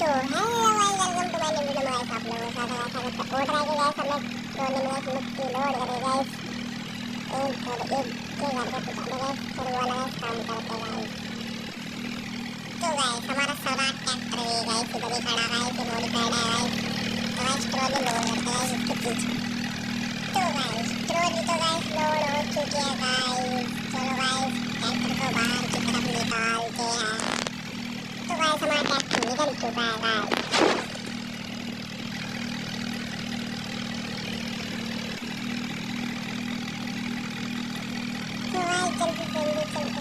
तो hello guys, welcome to my new video में। Guys आप लोगों का स्वागत है। सपोर्ट रहा कि गाइस हमें ट्रोली में मिट्टी लोड करे गाइस। एक के घर पे पहुंचाने गाइस, फिर वो वाला गाइस काम करते गाइस। तो गाइस हमारा स्वराज ट्रैक्टर है गाइस, इधर ही खड़ा गाइस, ये मॉडिफाइड है गाइस। तो गाइस ट्रोली लोड करते गाइस इसके पीछे। तो गाइस ट्रोली तो गाइस लोड हो चुकी है गाइस। चलो गाइस ट्रैक्टर को बाहर की तरफ निकालते हैं। तो गाइस हमारा ट्रैक्टर निकल चुका है गाइस। तो गाइस जल्दी जल्दी चलते।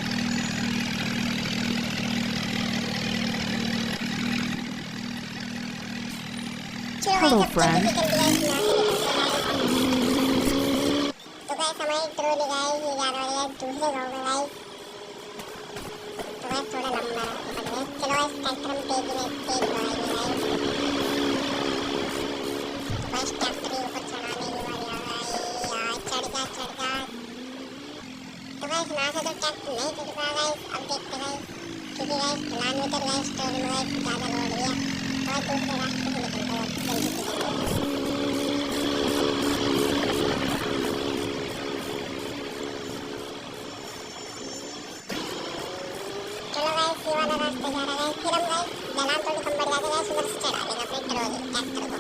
Hello friends. तो गाइस हमारी ट्रोली गाइस ये जा रही है दूसरे गांव में गाइस। तो गाइस थोड़ा लंबा है। चलो गाइस ट्रैक्टर में तेज बढ़ाएंगे गाइस। बस ट्रैक्टर के ऊपर चढ़ाने की बारी आ गई यार। चढ़ जा। तो गाइस यहाँ से तो ट्रैक्टर नहीं चल पा गाइस। अब देखते गाइस, क्योंकि गाइस ढलान में तो गाइस ट्रोली में गाइस ज़्यादा लोड लिया और दूसरे रास्ते से निकल गया जल्दी से जल्दी। चलो गाइस ये वाला रास्ता जा रहा है। फिर हम गाइस ढलान थोड़ी कम बढ़ जाते गाइस, उधर से चढ़ा लेंगे अपनी ट्रोली ट्रैक्टर को।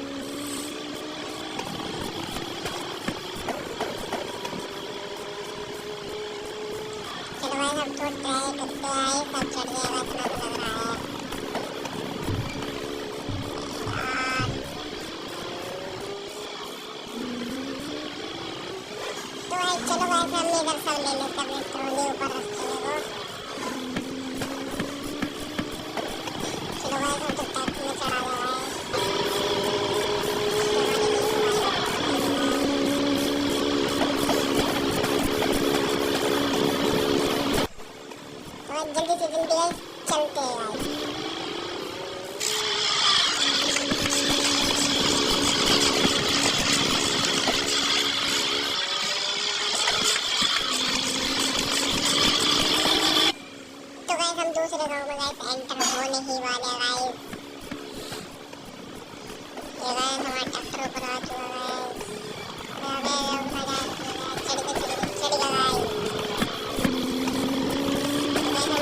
चलो गाइस अब तो ट्राई करते हैं, सब चढ़ जाएगा इतना तो लग रहा है। तो गाइस चलो गाइस हम इधर सब ले लेते अपनी ट्रोली ऊपर रखते हैं वो। चलो गाइस हम तो ट्रैक्टर में चढ़ा रहे हैं। तो जल्दी से जल्दी गाइस चलते हैं गाइस। तो गाइस हम दूसरे गांव में गाइस एंटर होने ही वाले हैं गाइस। ये गाइस हमारा ट्रैक्टर ऊपर आ चुका है गाइस। अबे ऊपर चढ़ गया गाइस। गाइस हम दूसरे गांव में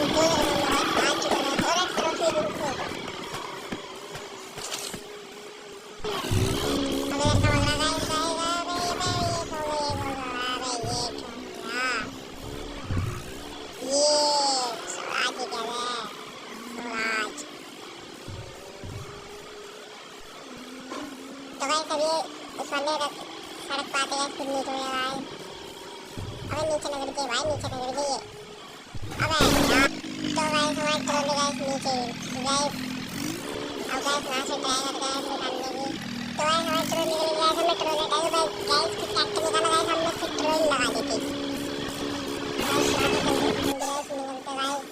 गाइस आ चुके हैं। और ट्रॉफी रुको, अबे ऐसा लग रहा गाइस ये स्वराज ही क्या है, स्वराज। तो गाइस अब ये उस वाले सड़क पे आते गाइस, फिर नीचे हो गया गाइस। अबे नीचे लग रही है भाई, नीचे लग रही है। अबे यार तो गाइस हमारी ट्रोली गाइस नीचे गाइस। अब गाइस वहाँ से ट्राई करते हैं निकालने की। तो गाइस हमारी ट्रोली निकल गई गाइस। हमने ट्रोली गाइस फिर ट्रैक्टर निकाला गाइस, हमने फिर ट्रोली लगा दी थी गाइस। यहाँ से जल्दी गाइस निकलते गाइस।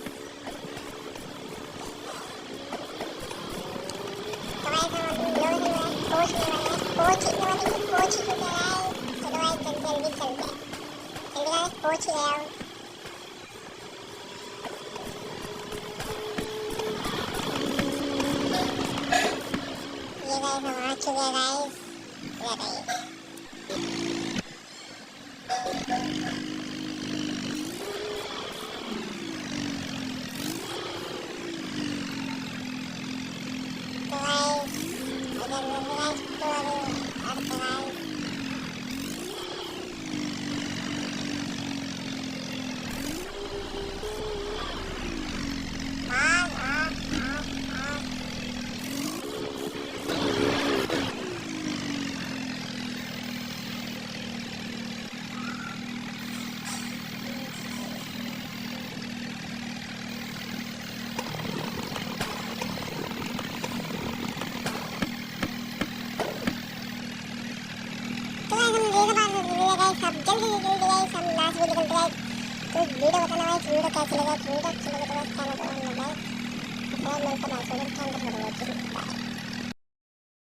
तो गाइस हम लोग पहुंचने वाले हैं। पहुंच ही चुके हैं। चलो गाइस जल्दी चलते हैं। जल्दी गाइस पहुंच ही गए हम। ये गाइस हम आ चुके हैं गाइस। ये रही। तो गाइस इधर गाइस ट्रोली करते गाइस। सब जल्दी गाइस हम लास्ट वीडियो निकलते गाइस। तो वीडियो बताना गाइस, वीडियो कैसा लगा। वीडियो अच्छा लगा तो गाइस चैनल को लाइक सब्सक्राइब, मिलते हैं नेक्स्ट वीडियो में। Thank you for watching.